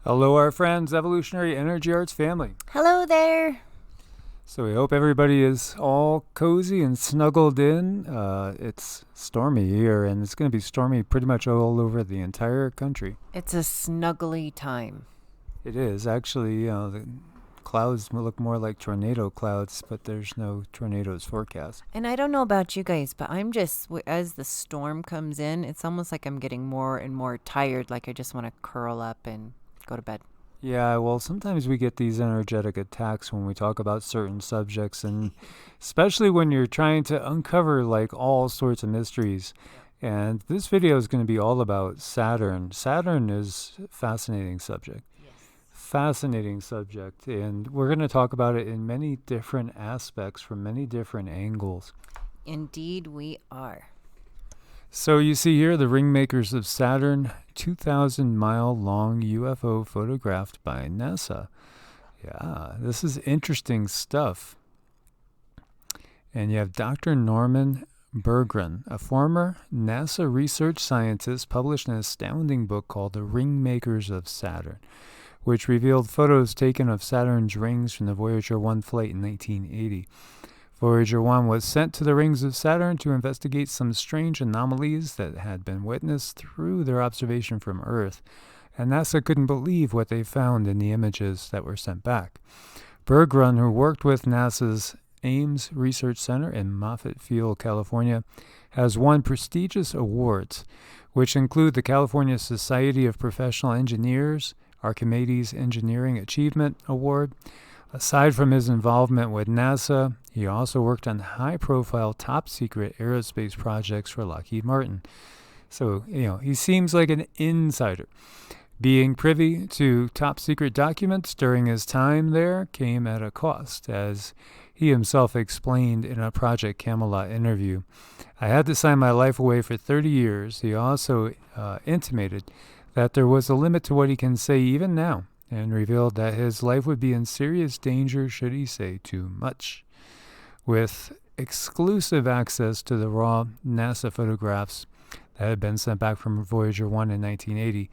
Hello, our friends, Evolutionary Energy Arts family. Hello there. So we hope everybody is all cozy and snuggled in. It's stormy here, and it's going to be stormy pretty much all over the entire country. It's a snuggly time. It is. Actually, the clouds look more like tornado clouds, but there's no tornadoes forecast. And I don't know about you guys, but I'm just, as the storm comes in, it's almost like I'm getting more and more tired, like I just want to curl up and go to bed. Yeah, well, sometimes we get these energetic attacks when we talk about certain subjects, and especially when you're trying to uncover like all sorts of mysteries. And this video is going to be all about Saturn. Saturn is a fascinating subject. Fascinating subject, and we're going to talk about it in many different aspects from many different angles. Indeed, we are. So you see here the ringmakers of Saturn, 2,000-mile long UFO photographed by NASA. Yeah, this is interesting stuff. And you have Dr. Norman Berggren, a former NASA research scientist, published an astounding book called The Ringmakers of Saturn, which revealed photos taken of Saturn's rings from the Voyager 1 flight in 1980. Voyager 1 was sent to the rings of Saturn to investigate some strange anomalies that had been witnessed through their observation from Earth, and NASA couldn't believe what they found in the images that were sent back. Berggren, who worked with NASA's Ames Research Center in Moffett Field, California, has won prestigious awards, which include the California Society of Professional Engineers, Archimedes Engineering Achievement Award. Aside from his involvement with NASA, he also worked on high-profile, top-secret aerospace projects for Lockheed Martin. So, he seems like an insider. Being privy to top-secret documents during his time there came at a cost, as he himself explained in a Project Camelot interview. I had to sign my life away for 30 years. He also intimated that there was a limit to what he can say even now, and revealed that his life would be in serious danger should he say too much. With exclusive access to the raw NASA photographs that had been sent back from Voyager 1 in 1980,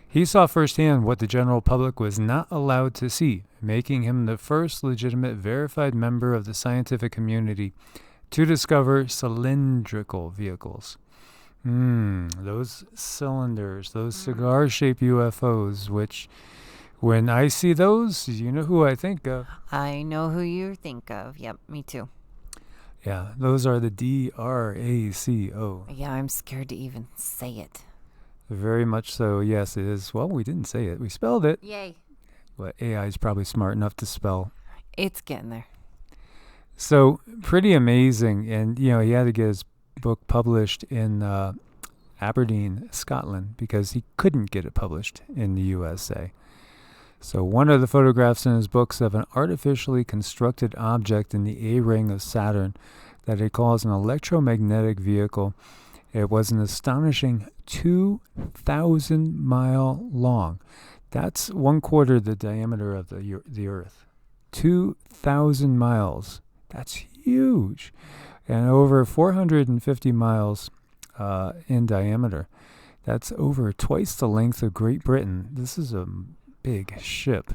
he saw firsthand what the general public was not allowed to see, making him the first legitimate verified member of the scientific community to discover cylindrical vehicles. Those cylinders, those cigar-shaped UFOs, which, when I see those, you know who I think of. I know who you think of. Yep, me too. Yeah, those are the DRACO. Yeah, I'm scared to even say it. Very much so, yes, it is. Well, we didn't say it. We spelled it. Yay. But AI is probably smart enough to spell. It's getting there. So, pretty amazing. And, he had to get his book published in Aberdeen, Scotland, because he couldn't get it published in the USA. So one of the photographs in his books of an artificially constructed object in the A-ring of Saturn that he calls an electromagnetic vehicle. It was an astonishing 2,000-mile long. That's 1/4 the diameter of the Earth. 2,000 miles. That's huge. And over 450 miles in diameter. That's over twice the length of Great Britain. This is a big ship.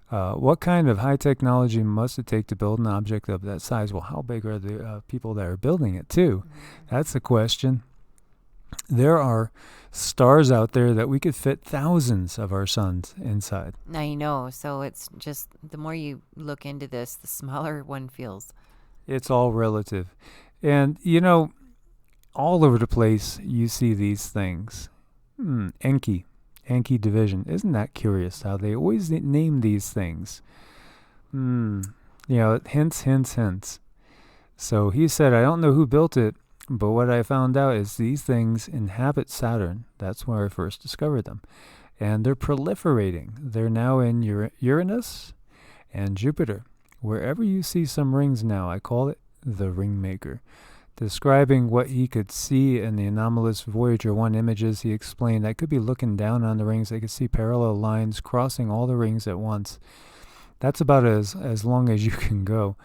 What kind of high technology must it take to build an object of that size? Well, how big are the people that are building it, too? That's the question. There are stars out there that we could fit thousands of our suns inside. I know. So it's just, the more you look into this, the smaller one feels. It's all relative. And, all over the place, you see these things. Enki division. Isn't that curious how they always name these things? Hints. So he said, I don't know who built it, but what I found out is these things inhabit Saturn. That's where I first discovered them. And they're proliferating. They're now in Uranus and Jupiter. Wherever you see some rings now, I call it the Ringmaker. Describing what he could see in the anomalous Voyager 1 images, he explained, I could be looking down on the rings. I could see parallel lines crossing all the rings at once. That's about as long as you can go.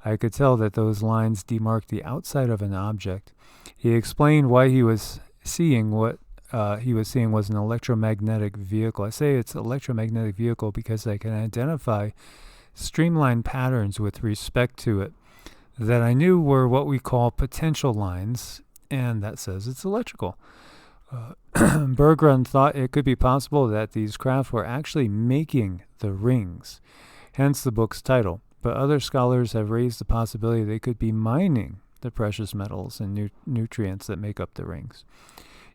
I could tell that those lines demarked the outside of an object. He explained why he was seeing what he was seeing was an electromagnetic vehicle. I say it's electromagnetic vehicle because I can identify streamlined patterns with respect to it that I knew were what we call potential lines, and that says it's electrical. Bergrun thought it could be possible that these craft were actually making the rings, hence the book's title. But other scholars have raised the possibility they could be mining the precious metals and nutrients that make up the rings.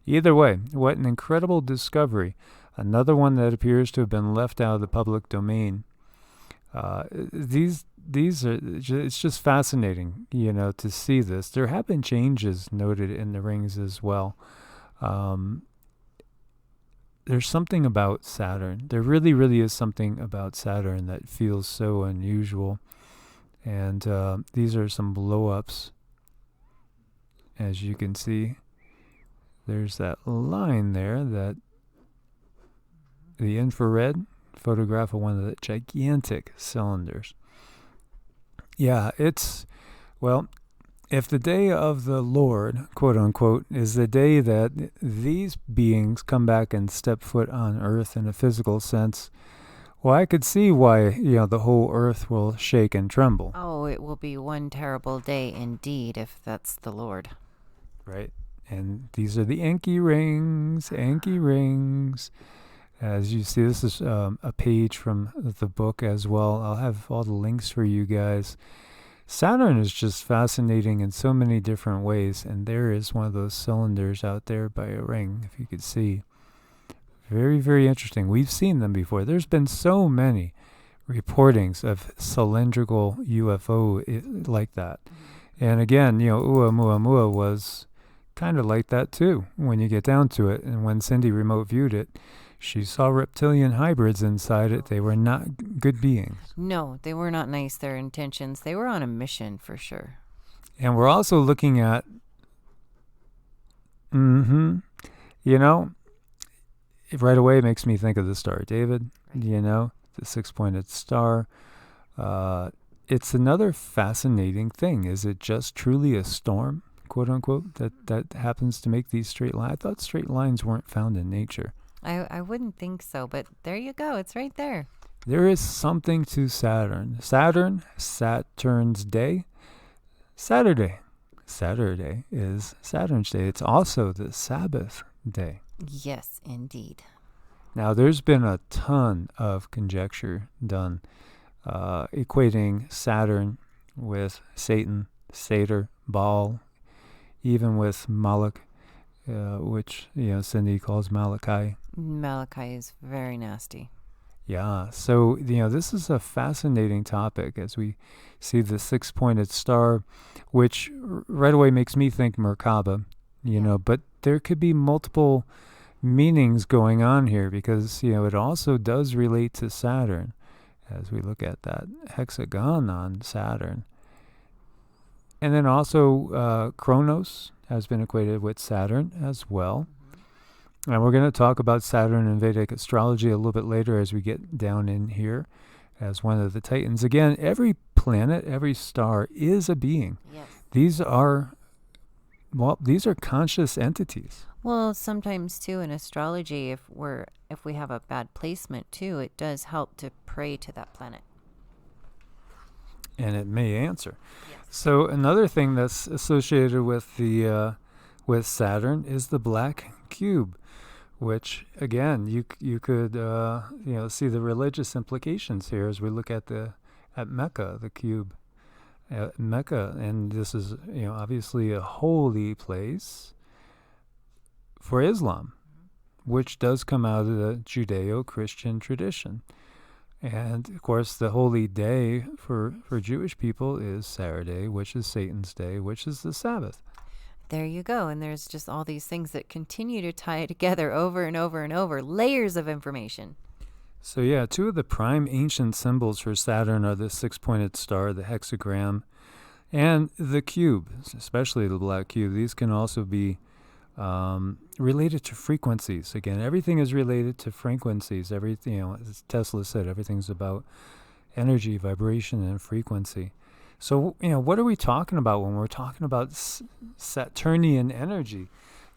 Either way, what an incredible discovery. Another one that appears to have been left out of the public domain. These are, it's just fascinating, to see this. There have been changes noted in the rings as well. There's something about Saturn. There really, really is something about Saturn that feels so unusual. And these are some blow-ups. As you can see, there's that line there, that the infrared photograph of one of the gigantic cylinders. Yeah, if the day of the Lord, quote unquote, is the day that these beings come back and step foot on Earth in a physical sense, well, I could see why, the whole Earth will shake and tremble. Oh, it will be one terrible day indeed if that's the Lord. Right. And these are the Enki rings. As you see, this is a page from the book as well. I'll have all the links for you guys. Saturn is just fascinating in so many different ways, and there is one of those cylinders out there by a ring, if you could see. Very, very interesting. We've seen them before. There's been so many reportings of cylindrical UFO like that. And again, Oumuamua was kind of like that too, when you get down to it. And when Cindy remote viewed it, she saw reptilian hybrids inside it. They were not good beings. No, they were not nice, their intentions. They were on a mission for sure. And we're also looking at, it right away makes me think of the Star of David, the six-pointed star. It's another fascinating thing. Is it just truly a storm, quote unquote, that happens to make these straight lines? I thought straight lines weren't found in nature. I wouldn't think so, but there you go. It's right there. There is something to Saturn. Saturn's day. Saturday is Saturn's day. It's also the Sabbath day. Yes, indeed. Now, there's been a ton of conjecture done equating Saturn with Satan, Satyr, Baal, even with Moloch, which, Cindy calls Malachi. Malachi is very nasty. Yeah, so, this is a fascinating topic as we see the six-pointed star, which right away makes me think Merkaba, but there could be multiple meanings going on here because, it also does relate to Saturn as we look at that hexagon on Saturn. And then also Kronos has been equated with Saturn as well. And we're going to talk about Saturn and Vedic astrology a little bit later as we get down in here as one of the titans. Again, every planet, every star is a being. Yes. These are conscious entities. Well, sometimes too in astrology, if we have a bad placement too, it does help to pray to that planet. And it may answer. Yes. So another thing that's associated with the with Saturn is the black cube, which again you could see the religious implications here as we look at Mecca, the cube at Mecca, and this is obviously a holy place for Islam, which does come out of the Judeo-Christian tradition. And, of course, the holy day for Jewish people is Saturday, which is Satan's day, which is the Sabbath. There you go. And there's just all these things that continue to tie it together over and over and over, layers of information. So, yeah, two of the prime ancient symbols for Saturn are the six-pointed star, the hexagram, and the cube, especially the black cube. These can also be related to frequencies. Again, everything is related to frequencies. Everything, as Tesla said, everything's about energy, vibration, and frequency. So, what are we talking about when we're talking about Saturnian energy?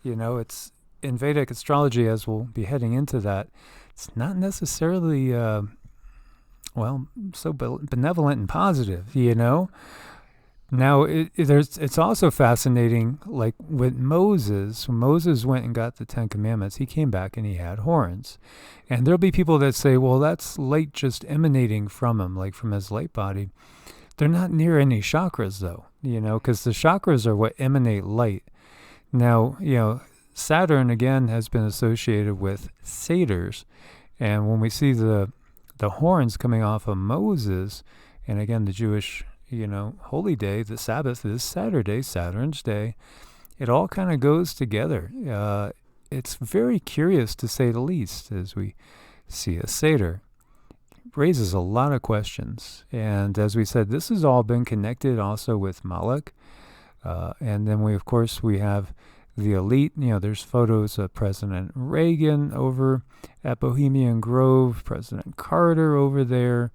It's in Vedic astrology, as we'll be heading into that, it's not necessarily, so benevolent and positive, Now, it's also fascinating, like with Moses. When Moses went and got the Ten Commandments, he came back and he had horns. And there'll be people that say, well, that's light just emanating from him, like from his light body. They're not near any chakras, though, because the chakras are what emanate light. Now, Saturn, again, has been associated with satyrs. And when we see the horns coming off of Moses, and again, the Jewish holy day, the Sabbath is Saturday, Saturn's day. It all kind of goes together. It's very curious, to say the least, as we see a satyr. It raises a lot of questions. And as we said, this has all been connected also with Moloch. And then we have the elite. There's photos of President Reagan over at Bohemian Grove, President Carter over there.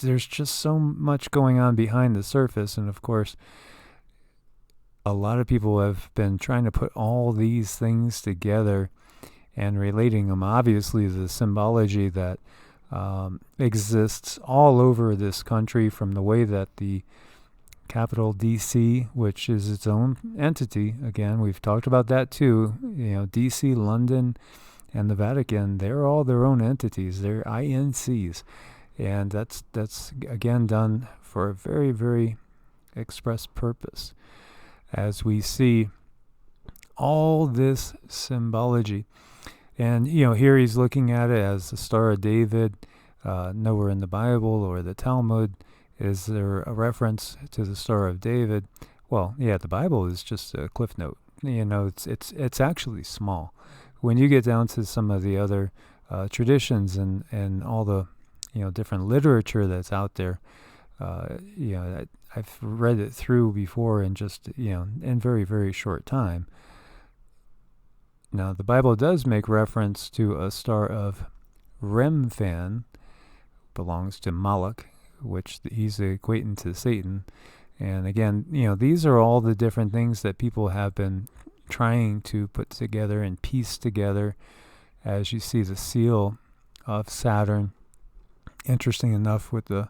There's just so much going on behind the surface. And of course, a lot of people have been trying to put all these things together and relating them. Obviously, the symbology that exists all over this country, from the way that the capital DC, which is its own entity, again, we've talked about that too, DC, London, and the Vatican, they're all their own entities. They're INCs. And that's again done for a very, very express purpose. As we see all this symbology. And, here he's looking at it as the Star of David. Nowhere in the Bible or the Talmud is there a reference to the Star of David. Well, yeah, the Bible is just a cliff note. It's actually small. When you get down to some of the other traditions and all the different literature that's out there, I've read it through before in just, in very, very short time. Now, the Bible does make reference to a star of Remphan, belongs to Moloch, which he's equating to Satan. And again, these are all the different things that people have been trying to put together and piece together. As you see the seal of Saturn, interesting enough, with the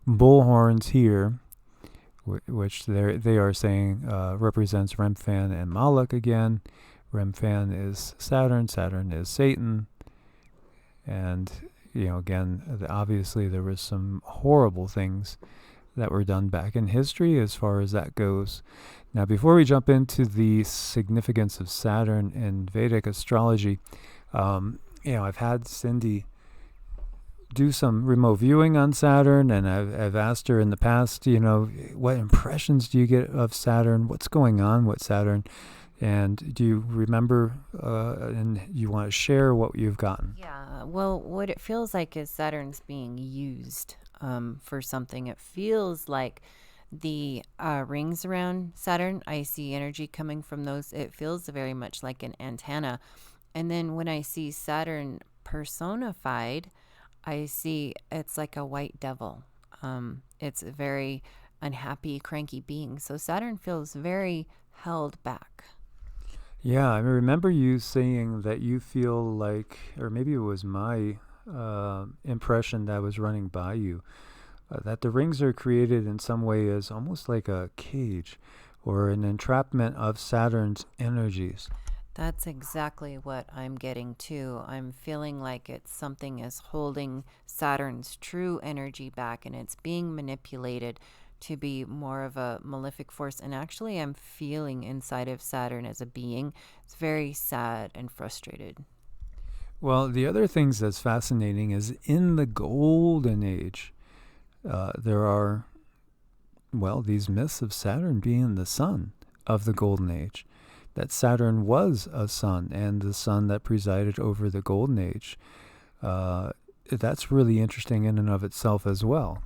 bull horns here, which they are saying represents Remphan and Moloch again. Remphan is Saturn, Saturn is Satan. And, again, obviously there was some horrible things that were done back in history as far as that goes. Now, before we jump into the significance of Saturn in Vedic astrology, I've had Cindy do some remote viewing on Saturn, and I've asked her in the past, what impressions do you get of Saturn? What's going on with Saturn? And do you remember, and you want to share what you've gotten? Yeah, well, what it feels like is Saturn's being used for something. It feels like the rings around Saturn, I see energy coming from those. It feels very much like an antenna. And then when I see Saturn personified, I see it's like a white devil. It's a very unhappy, cranky being. So Saturn feels very held back. Yeah, I remember you saying that you feel like, or maybe it was my impression that was running by you, that the rings are created in some way as almost like a cage or an entrapment of Saturn's energies. That's exactly what I'm getting to. I'm feeling like it's something is holding Saturn's true energy back, and it's being manipulated to be more of a malefic force. And actually, I'm feeling inside of Saturn as a being. It's very sad and frustrated. Well, the other things that's fascinating is in the golden age, there are, these myths of Saturn being the sun of the golden age. That Saturn was a sun, and the sun that presided over the golden age. That's really interesting in and of itself as well.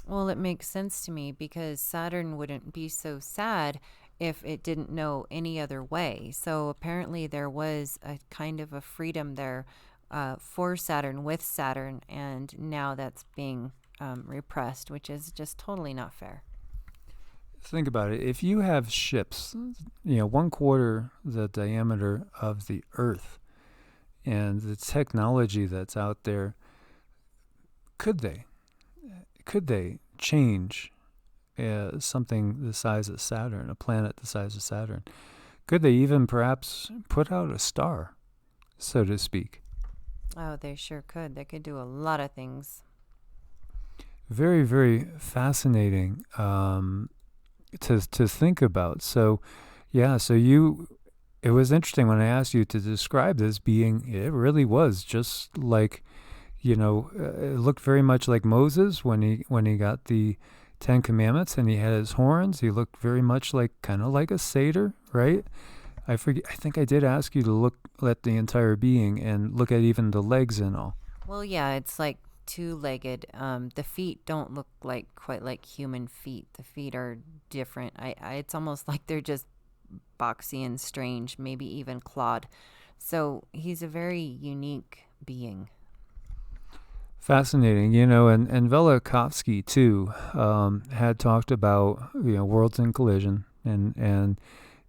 Well, it makes sense to me, because Saturn wouldn't be so sad if it didn't know any other way. So apparently there was a kind of a freedom there for Saturn, with Saturn, and now that's being repressed, which is just totally not fair. think about it. If you have ships, 1/4 the diameter of the Earth, and the technology that's out there, could they change something the size of Saturn, a planet the size of Saturn? Could they even perhaps put out a star, so to speak? Oh, they sure could. They could do a lot of things. Very, very fascinating to think about. So, yeah, it was interesting when I asked you to describe this being. It really was just like, it looked very much like Moses when he got the Ten Commandments and he had his horns. He looked very much kind of like a satyr, right? I think I did ask you to look at the entire being and look at even the legs and all. Well, yeah, it's like two-legged. The feet don't look quite like human feet. The feet are different. It's almost like they're just boxy and strange, maybe even clawed. So he's a very unique being. Fascinating, and Velikovsky too had talked about worlds in collision and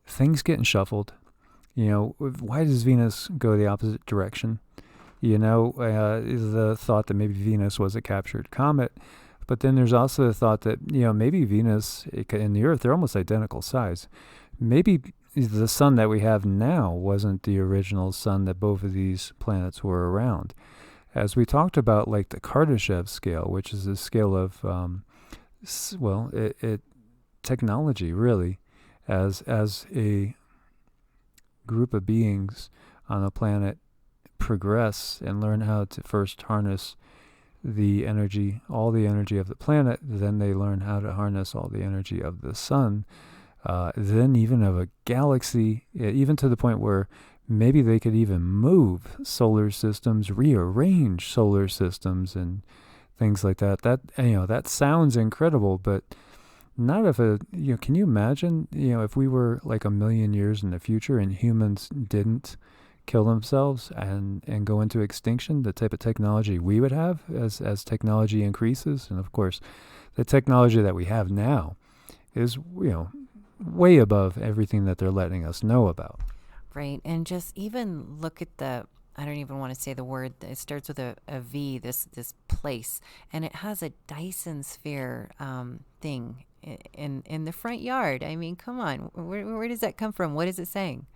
things getting shuffled. Why does Venus go the opposite direction? The thought that maybe Venus was a captured comet, but then there's also the thought that maybe Venus and the Earth, they're almost identical size. Maybe the sun that we have now wasn't the original sun that both of these planets were around. As we talked about, like the Kardashev scale, which is a scale of, technology really, as a group of beings on a planet progress and learn how to first harness the energy, all the energy of the planet, then they learn how to harness all the energy of the sun, then even of a galaxy, even to the point where maybe they could even move solar systems, rearrange solar systems and things like that. That sounds incredible, but not if can you imagine, if we were like 1,000,000 years in the future and humans didn't kill themselves and go into extinction, the type of technology we would have as technology increases. And of course, the technology that we have now is, way above everything that they're letting us know about. Right. And just even look at I don't even want to say the word. It starts with a V, this place. And it has a Dyson sphere thing in the front yard. I mean, come on. Where does that come from? What is it saying?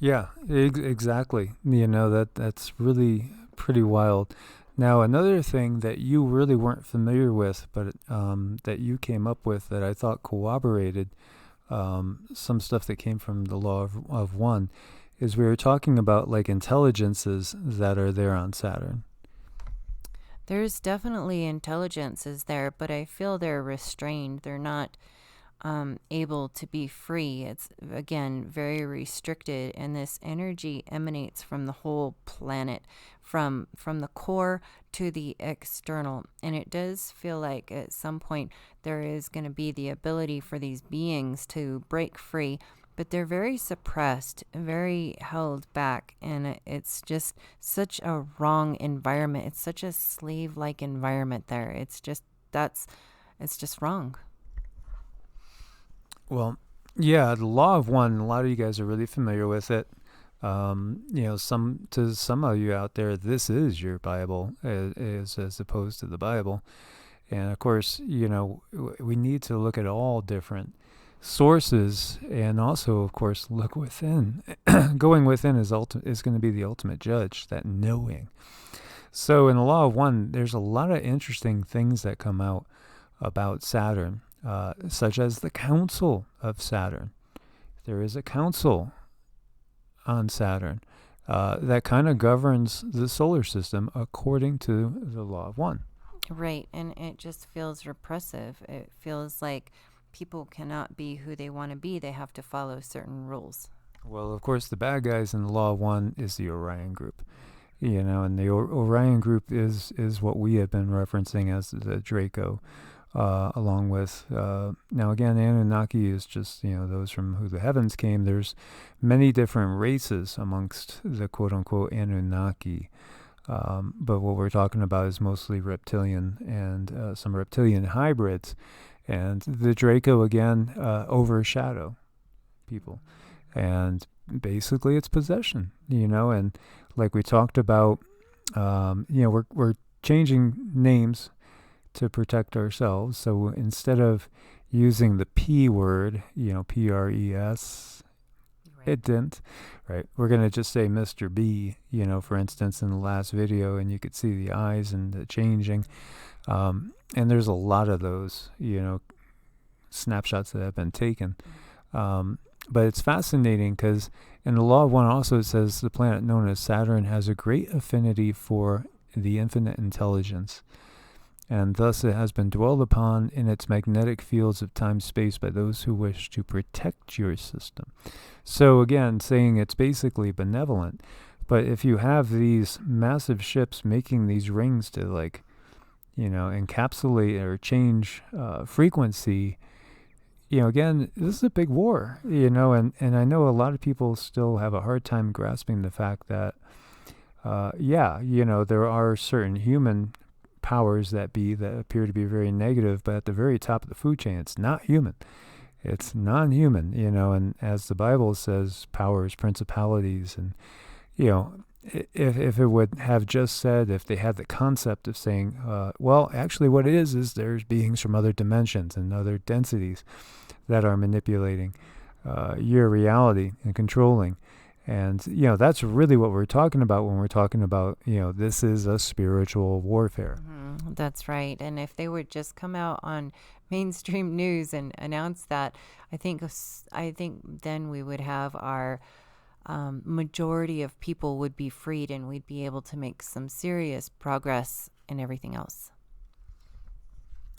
Yeah, exactly. That's really pretty wild. Now, another thing that you really weren't familiar with, but that you came up with that I thought corroborated some stuff that came from the law of one, is we were talking about like intelligences that are there on Saturn. There's definitely intelligences there, but I feel they're restrained. They're not able to be free. It's, again, very restricted, and this energy emanates from the whole planet, from the core to the external. And it does feel like at some point there is going to be the ability for these beings to break free, but they're very suppressed, very held back, and it's just such a wrong environment. It's such a slave-like environment there. It's just wrong. Well, yeah, the law of one, a lot of you guys are really familiar with it. Some of you out there, this is your Bible as opposed to the Bible. And of course, we need to look at all different sources and also, of course, look within. Going within is going to be the ultimate judge, that knowing. So in the law of one, there's a lot of interesting things that come out about Saturn. Such as the Council of Saturn. There is a council on Saturn that kind of governs the solar system according to the law of one. Right, and it just feels repressive. It feels like people cannot be who they want to be. They have to follow certain rules. Well, of course, the bad guys in the law of one is the Orion group. And the Orion group is what we have been referencing as the Draco. Along with, now again, Anunnaki is just, those from who the heavens came. There's many different races amongst the quote-unquote Anunnaki. But what we're talking about is mostly reptilian and some reptilian hybrids. And the Draco, again, overshadow people. And basically it's possession, and like we talked about, we're changing names to protect ourselves. So instead of using the P word, PRES, it didn't, right? We're going to just say Mr. B, for instance, in the last video, and you could see the eyes and the changing. And there's a lot of those, snapshots that have been taken. But it's fascinating because in the Law of One also it says the planet known as Saturn has a great affinity for the infinite intelligence, and thus it has been dwelled upon in its magnetic fields of time-space by those who wish to protect your system. So again, saying it's basically benevolent, but if you have these massive ships making these rings to encapsulate or change frequency, again, this is a big war, and I know a lot of people still have a hard time grasping the fact that, there are certain human powers that appear to be very negative, but at the very top of the food chain, it's not human. It's non-human, and as the Bible says, powers, principalities, and, if it would have just said, if they had the concept of saying, well, actually what it is there's beings from other dimensions and other densities that are manipulating your reality and controlling. And, that's really what we're talking about when we're talking about, this is a spiritual warfare. Mm-hmm. That's right. And if they would just come out on mainstream news and announce that, I think then we would have our majority of people would be freed, and we'd be able to make some serious progress in everything else.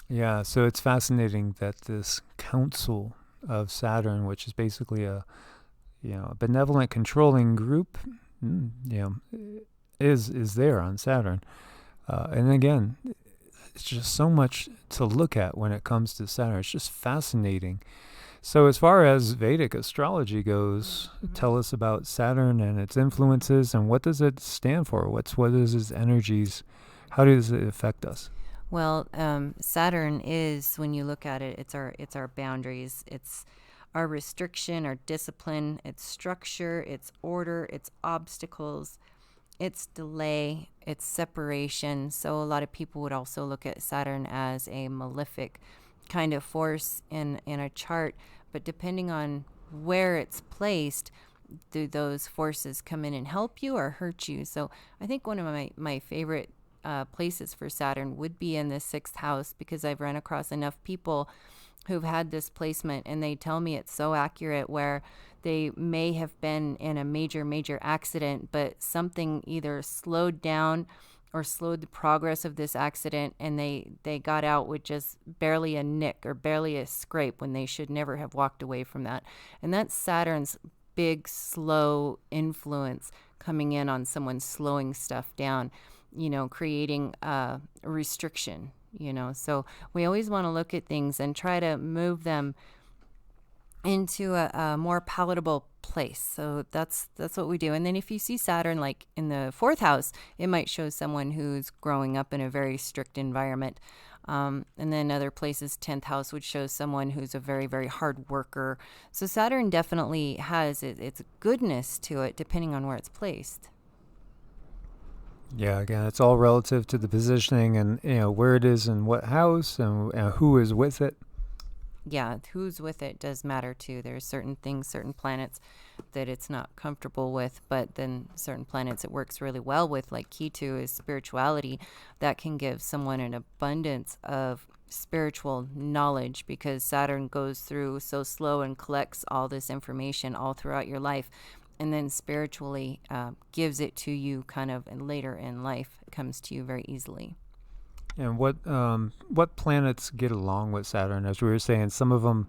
Yeah, so it's fascinating that this council of Saturn, which is basically a benevolent controlling group, is there on Saturn. And again, it's just so much to look at when it comes to Saturn. It's just fascinating. So as far as Vedic astrology goes, tell us about Saturn and its influences, and what does it stand for? What is its energies? How does it affect us? Well, Saturn is, when you look at it, it's our boundaries. It's our restriction, our discipline, its structure, its order, its obstacles, its delay, its separation. So a lot of people would also look at Saturn as a malefic kind of force in a chart, but depending on where it's placed, do those forces come in and help you or hurt you? So I think one of my favorite places for Saturn would be in the 6th house, because I've run across enough people who've had this placement, and they tell me it's so accurate, where they may have been in a major accident, but something either slowed down or slowed the progress of this accident, and they got out with just barely a nick or barely a scrape when they should never have walked away from that. And that's Saturn's big, slow influence coming in on someone, slowing stuff down, creating a restriction, So we always want to look at things and try to move them into a more palatable place. So that's what we do. And then if you see Saturn like in the 4th house, it might show someone who's growing up in a very strict environment. And then other places, 10th house would show someone who's a very, very hard worker. So Saturn definitely has its goodness to it, depending on where it's placed. Yeah, again, it's all relative to the positioning and, where it is in what house and who is with it. Yeah, who's with it does matter too. There's certain things, certain planets that it's not comfortable with, but then certain planets it works really well with, like Qigong is spirituality. That can give someone an abundance of spiritual knowledge, because Saturn goes through so slow and collects all this information all throughout your life, and then spiritually gives it to you kind of later in life. It comes to you very easily. And what planets get along with Saturn? As we were saying, some of them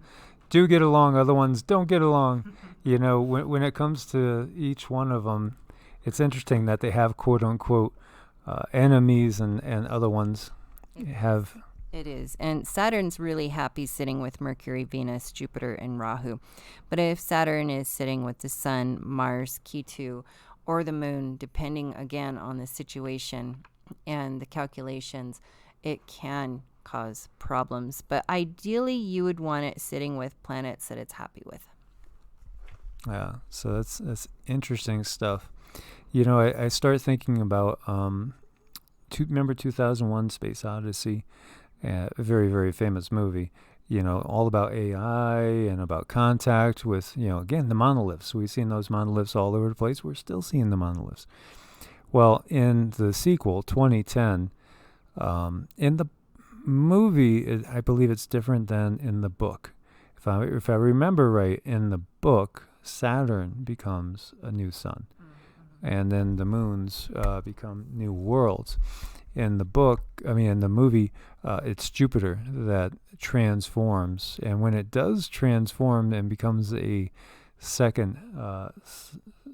do get along, other ones don't get along. When it comes to each one of them, it's interesting that they have quote unquote enemies, and other ones have. It is. And Saturn's really happy sitting with Mercury, Venus, Jupiter, and Rahu. But if Saturn is sitting with the Sun, Mars, Ketu, or the Moon, depending again on the situation and the calculations, it can cause problems. But ideally, you would want it sitting with planets that it's happy with. Yeah, so that's interesting stuff. You know, I start thinking about remember 2001: Space Odyssey, a very, very famous movie. You know, all about AI and about contact with, you know, again, the monoliths. We've seen those monoliths all over the place. We're still seeing the monoliths. Well, in the sequel, 2010, in the movie, I believe it's different than in the book. If I remember right, in the book, Saturn becomes a new sun, and then the moons become new worlds. In the book, in the movie, it's Jupiter that transforms, and when it does transform and becomes a second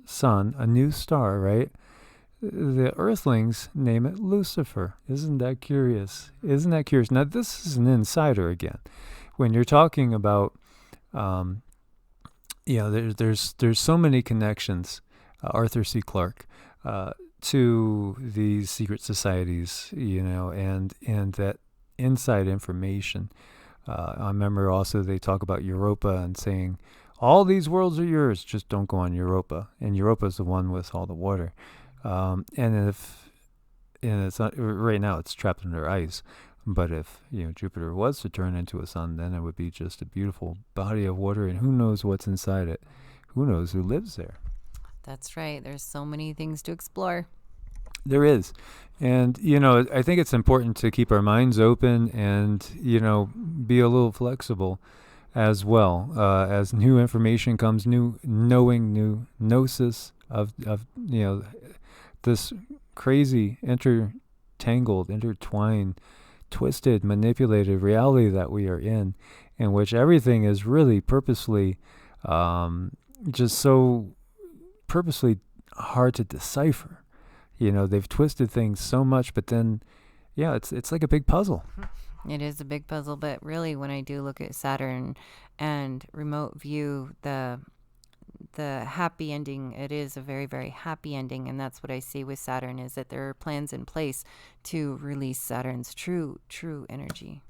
sun, a new star, right? The Earthlings name it Lucifer. Isn't that curious? Now, this is an insider again. When you're talking about, there's so many connections, Arthur C. Clarke, to these secret societies, you know, and that inside information. I remember also they talk about Europa and saying, all these worlds are yours, just don't go on Europa. And Europa is the one with all the water. And it's not, right now it's trapped under ice. But if, you know, Jupiter was to turn into a sun, then it would be just a beautiful body of water, and who knows what's inside it? Who knows who lives there? That's right. There's so many things to explore. There is. And, you know, I think it's important to keep our minds open and, you know, be a little flexible as well. As new information comes, new knowing, new gnosis of you know, this crazy, intertwined, twisted, manipulated reality that we are in which everything is really purposely, just so purposely hard to decipher. You know, they've twisted things so much, but then, yeah, it's like a big puzzle. It is a big puzzle, but really, when I do look at Saturn and remote view the happy ending, it is a very, very happy ending, and that's what I see with Saturn, is that there are plans in place to release Saturn's true energy.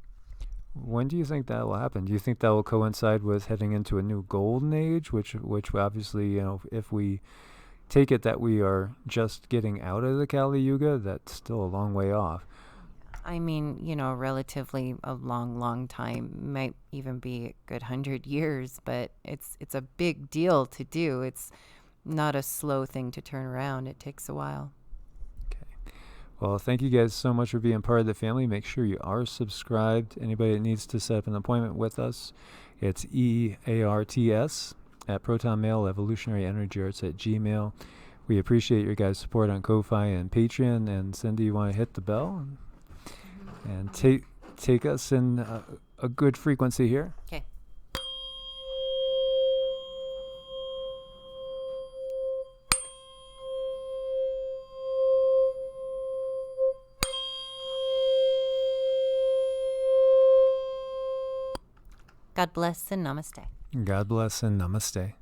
When do you think that will happen? Do you think that will coincide with heading into a new golden age, which obviously, you know, if we take it that we are just getting out of the Kali Yuga, that's still a long way off. I mean, you know, relatively a long time, might even be a good 100 years, but it's a big deal to do. It's not a slow thing to turn around. It takes a while. Okay. Well, thank you guys so much for being part of the family. Make sure you are subscribed. Anybody that needs to set up an appointment with us, it's EEARTS at ProtonMail, evolutionaryenergyarts at Gmail. We appreciate your guys' support on Ko-Fi and Patreon. And Cindy, you want to hit the bell and take us in a good frequency here? Okay. God bless and namaste. God bless and namaste.